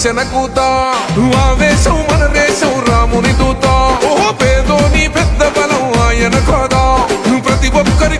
ఘర్షణ కూత ఆవేశం మన దేశం రాముని దూత ఓ పేదోని పెద్ద బలం ఆయన కోదా ప్రతి ఒక్కరి